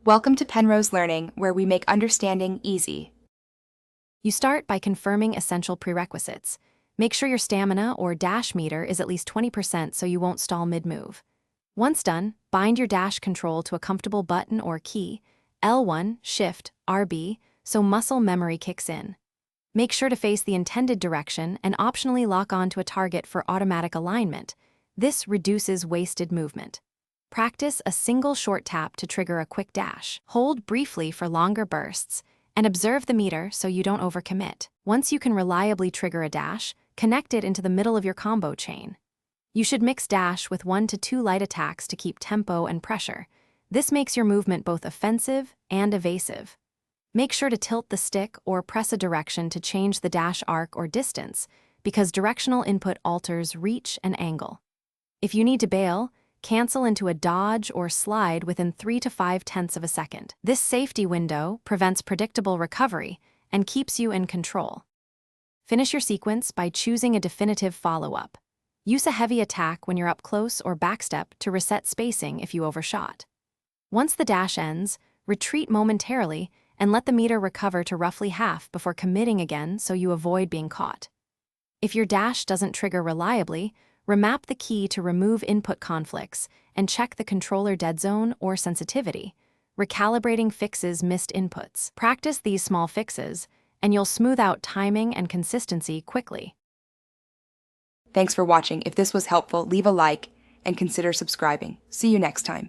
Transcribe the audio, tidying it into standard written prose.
Welcome to Penrose Learning, where we make understanding easy. You start by confirming essential prerequisites. Make sure your stamina or dash meter is at least 20% so you won't stall mid-move. Once done, bind your dash control to a comfortable button or key, L1, Shift, RB, so muscle memory kicks in. Make sure to face the intended direction and optionally lock on to a target for automatic alignment. This reduces wasted movement. Practice a single short tap to trigger a quick dash. Hold briefly for longer bursts, and observe the meter so you don't overcommit. Once you can reliably trigger a dash, connect it into the middle of your combo chain. You should mix dash with 1 to 2 light attacks to keep tempo and pressure. This makes your movement both offensive and evasive. Make sure to tilt the stick or press a direction to change the dash arc or distance, because directional input alters reach and angle. If you need to bail, cancel into a dodge or slide within 3 to 5/10 of a second. This safety window prevents predictable recovery and keeps you in control. Finish your sequence by choosing a definitive follow-up. Use a heavy attack when you're up close or backstep to reset spacing if you overshot. Once the dash ends, retreat momentarily and let the meter recover to roughly half before committing again so you avoid being caught. If your dash doesn't trigger reliably, remap the key to remove input conflicts and check the controller dead zone or sensitivity. Recalibrating fixes missed inputs. Practice these small fixes, and you'll smooth out timing and consistency quickly. Thanks for watching. If this was helpful, leave a like and consider subscribing. See you next time.